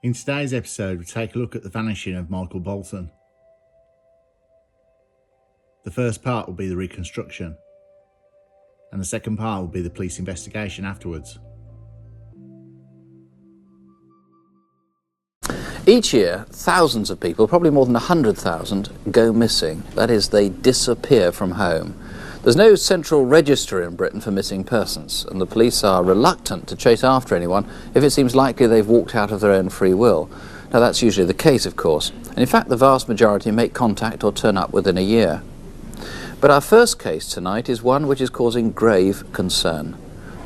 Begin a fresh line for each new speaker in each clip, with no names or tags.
In today's episode, we take a look at the vanishing of Michael Boulton. The first part will be the reconstruction, and the second part will be the police investigation afterwards.
Each year, thousands of people, probably more than 100,000, go missing. That is, they disappear from home. There's no central register in Britain for missing persons, and the police are reluctant to chase after anyone if it seems likely they've walked out of their own free will. Now, that's usually the case, of course, and in fact the vast majority make contact or turn up within a year. But our first case tonight is one which is causing grave concern: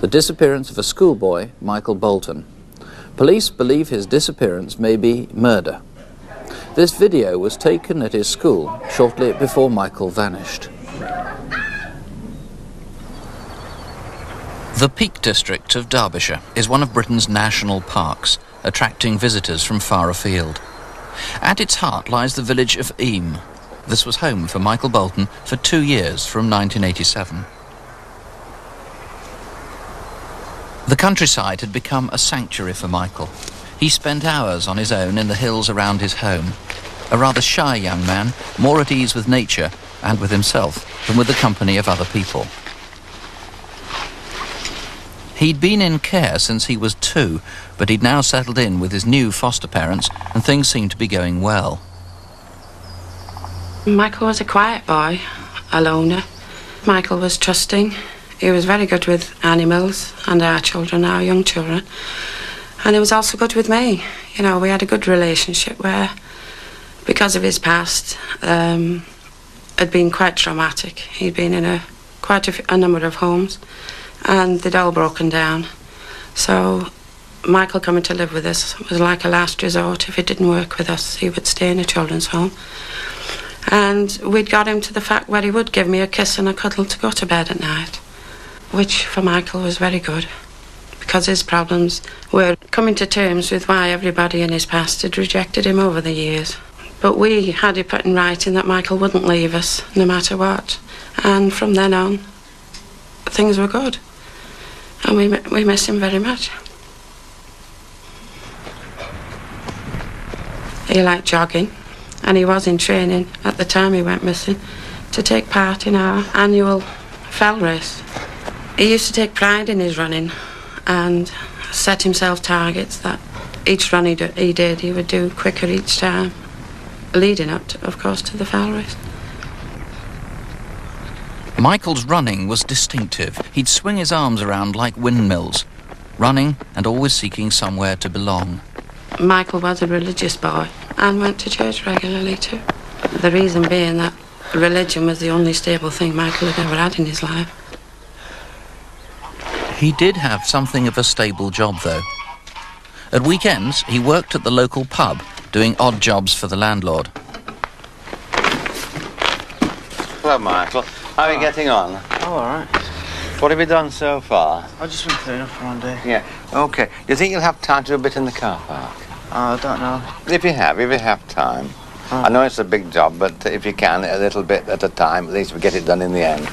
the disappearance of a schoolboy, Michael Boulton. Police believe his disappearance may be murder. This video was taken at his school shortly before Michael vanished. The Peak District of Derbyshire is one of Britain's national parks, attracting visitors from far afield. At its heart lies the village of Eyam. This was home for Michael Boulton for 2 years, from 1987. The countryside had become a sanctuary for Michael. He spent hours on his own in the hills around his home, a rather shy young man, more at ease with nature and with himself than with the company of other people. He'd been in care since he was 2, but he'd now settled in with his new foster parents, and things seemed to be going well.
Michael was a quiet boy, a loner. Michael was trusting. He was very good with animals and our children, our young children. And he was also good with me. You know, we had a good relationship where, because of his past, had been quite traumatic. He'd been in quite a number of homes, and they'd all broken down. So Michael coming to live with us was like a last resort. If it didn't work with us, he would stay in a children's home. And we'd got him to the fact where he would give me a kiss and a cuddle to go to bed at night, which for Michael was very good, because his problems were coming to terms with why everybody in his past had rejected him over the years. But we had it put in writing that Michael wouldn't leave us, no matter what. And from then on, things were good. And we miss him very much. He liked jogging, and he was in training at the time he went missing to take part in our annual fell race. He used to take pride in his running and set himself targets that each run he did, he would do quicker each time, leading up, of course, to the fell race.
Michael's running was distinctive. He'd swing his arms around like windmills, running and always seeking somewhere to belong.
Michael was a religious boy and went to church regularly too. The reason being that religion was the only stable thing Michael had ever had in his life.
He did have something of a stable job, though. At weekends, he worked at the local pub, doing odd jobs for the landlord.
Hello, Michael. How are you getting on?
Oh, all right.
What have you done so far?
I've just been cleaning up around here.
Yeah. OK. Do you think you'll have time to do a bit in the car park?
I don't know.
If you have time.
Oh.
I know it's a big job, but if you can, a little bit at a time, at least we get it done in the end.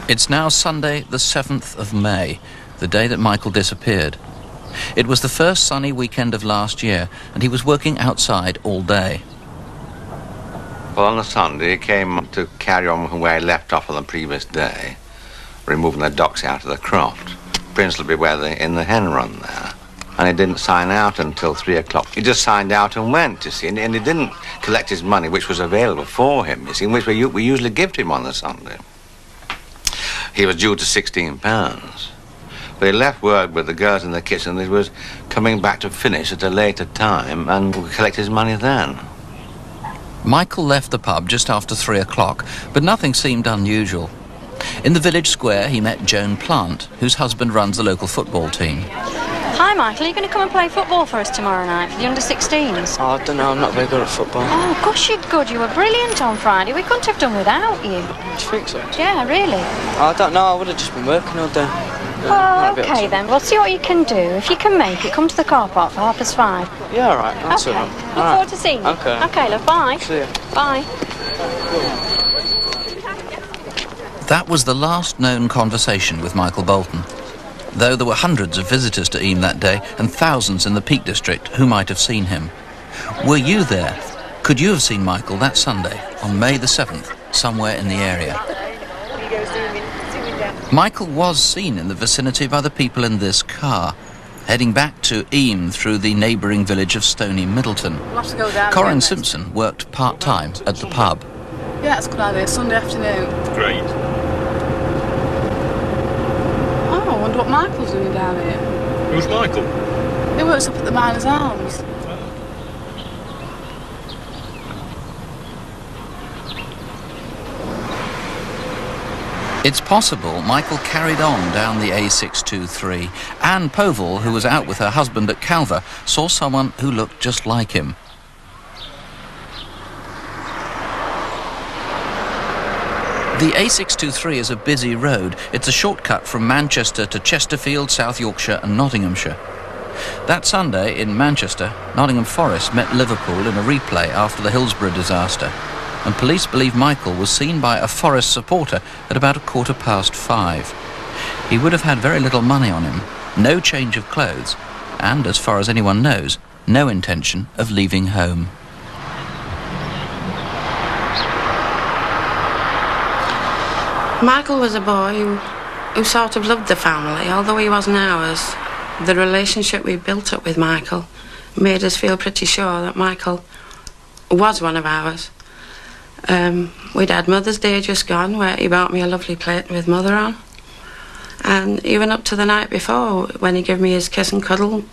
It's now Sunday, the 7th of May, the day that Michael disappeared. It was the first sunny weekend of last year, and he was working outside all day.
Well, on the Sunday, he came to carry on from where he left off on the previous day, removing the docks out of the croft, principally in the hen run there. And he didn't sign out until 3 o'clock. He just signed out and went, you see, and he didn't collect his money, which was available for him, you see, which we usually give to him on the Sunday. He was due to £16. But he left word with the girls in the kitchen that he was coming back to finish at a later time and collect his money then.
Michael left the pub just after 3 o'clock, but nothing seemed unusual. In the village square, he met Joan Plant, whose husband runs the local football team.
Hi, Michael. Are you going to come and play football for us tomorrow night for the under-16s?
Oh, I don't know. I'm not very good at football.
Oh, gosh, you're good. You were brilliant on Friday. We couldn't have done without you.
Do you think so?
Yeah, really.
Oh, I don't know. I would have just been working all day.
Oh, OK then. We'll see what you can do. If you can make it, come to the car park for 5:30.
Yeah, all right. That's
OK.
all right.
Look forward to seeing you.
OK.
OK, love. Bye.
See you.
Bye.
That was the last known conversation with Michael Boulton. though there were hundreds of visitors to Eyam that day and thousands in the Peak District who might have seen him. Were you there? Could you have seen Michael that Sunday, on May the 7th, somewhere in the area? Michael was seen in the vicinity by the people in this car, heading back to Eyam through the neighbouring village of Stony Middleton. Corinne Simpson worked part-time at the pub.
Yeah, that's a good idea. Sunday afternoon.
Great.
Oh, I wonder what Michael's doing down here.
Who's Michael?
He works up at the Miners' Arms.
It's possible Michael carried on down the A623. Anne Povall, who was out with her husband at Calver, saw someone who looked just like him. The A623 is a busy road. It's a shortcut from Manchester to Chesterfield, South Yorkshire and Nottinghamshire. That Sunday in Manchester, Nottingham Forest met Liverpool in a replay after the Hillsborough disaster, and police believe Michael was seen by a Forest supporter at about 5:15. He would have had very little money on him, no change of clothes, and, as far as anyone knows, no intention of leaving home.
Michael was a boy who sort of loved the family, although he wasn't ours. The relationship we built up with Michael made us feel pretty sure that Michael was one of ours. We'd had Mother's Day just gone, where he bought me a lovely plate with Mother on. And even up to the night before, when he gave me his kiss and cuddle,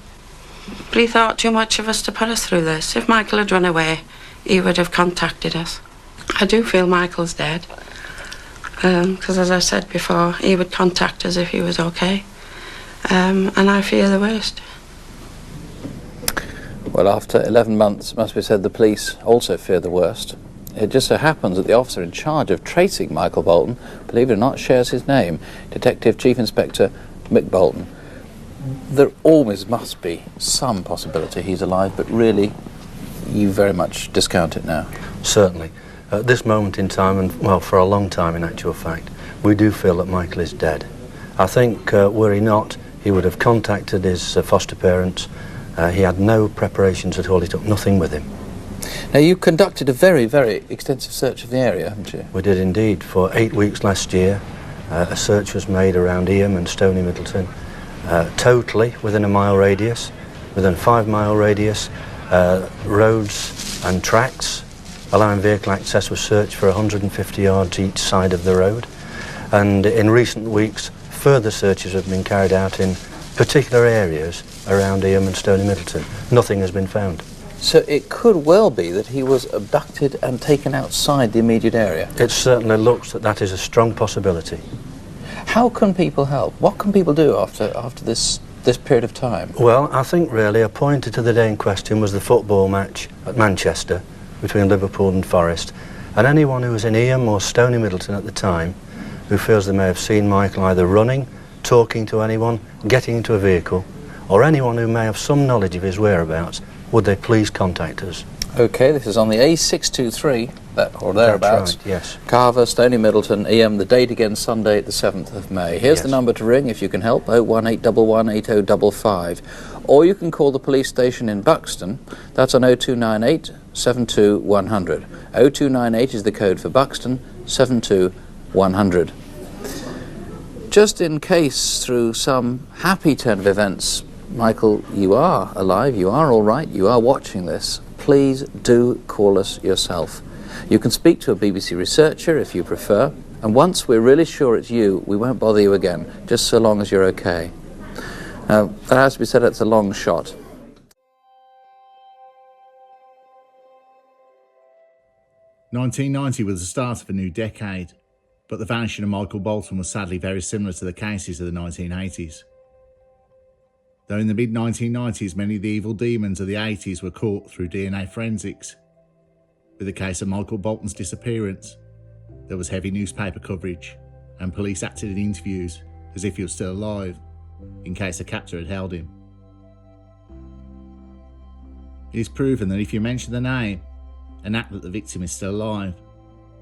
but he thought too much of us to put us through this. If Michael had run away, he would have contacted us. I do feel Michael's dead. Because as I said before, he would contact us if he was okay. And I fear the worst.
Well, after 11 months, it must be said the police also fear the worst. It just so happens that the officer in charge of tracing Michael Boulton, believe it or not, shares his name, Detective Chief Inspector Mick Boulton. There always must be some possibility he's alive, but really, you very much discount it now.
Certainly. At this moment in time, and well, for a long time in actual fact, we do feel that Michael is dead. I think, were he not, he would have contacted his foster parents. He had no preparations at all, he took nothing with him.
Now, you conducted a very, very extensive search of the area, haven't you?
We did indeed. For 8 weeks last year, a search was made around Eyam and Stony Middleton, totally within a mile radius, within a 5-mile radius, roads and tracks, allowing vehicle access was searched for 150 yards each side of the road. And in recent weeks, further searches have been carried out in particular areas around Eyam and Stony Middleton. Nothing has been found.
So it could well be that he was abducted and taken outside the immediate area.
It certainly looks that that is a strong possibility.
How can people help? What can people do after this period of time?
Well, I think really appointed to the day in question was the football match at Manchester between Liverpool and Forest, and anyone who was in Eyam or Stony Middleton at the time who feels they may have seen Michael either running, talking to anyone, getting into a vehicle, or anyone who may have some knowledge of his whereabouts, would they please contact us?
OK, this is on the A623, or thereabouts.
That's right, yes.
Carver, Stony Middleton, Eyam, the date again Sunday, the 7th of May. Here's
Yes.
the number to ring if you can help, 01811 8055. Or you can call the police station in Buxton, that's on 0298 72100. 0298 is the code for Buxton, 72100. Just in case, through some happy turn of events, Michael, you are alive, you are all right, you are watching this, please do call us yourself. You can speak to a BBC researcher if you prefer, and once we're really sure it's you, we won't bother you again, just so long as you're okay. That has to be said, it's a long shot.
"1990 was the start of a new decade, but the vanishing of Michael Boulton was sadly very similar to the cases of the 1980s. Though in the mid-1990s many of the evil demons of the 80s were caught through DNA forensics, with the case of Michael Boulton's disappearance, there was heavy newspaper coverage, and police acted in interviews as if he was still alive, in case a captor had held him. It is proven that if you mention the name and act that the victim is still alive,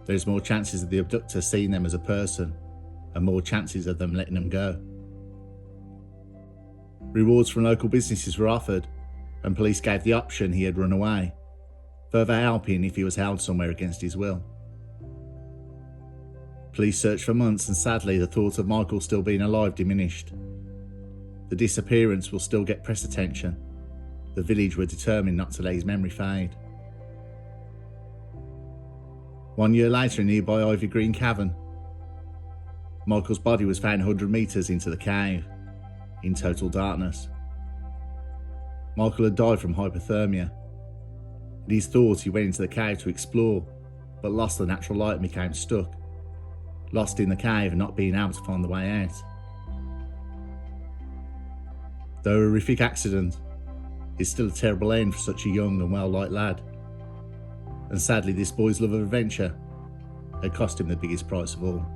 there is more chances of the abductor seeing them as a person, and more chances of them letting them go. Rewards from local businesses were offered, and police gave the option he had run away, further helping if he was held somewhere against his will. Police searched for months, and sadly the thought of Michael still being alive diminished. The disappearance will still get press attention. The village were determined not to let his memory fade. 1 year later in nearby Ivy Green Cavern, Michael's body was found 100 metres into the cave, in total darkness. Michael had died from hypothermia. It is thought he went into the cave to explore, but lost the natural light and became stuck, lost in the cave and not being able to find the way out. Though a horrific accident, it's still a terrible end for such a young and well-liked lad. And sadly, this boy's love of adventure had cost him the biggest price of all.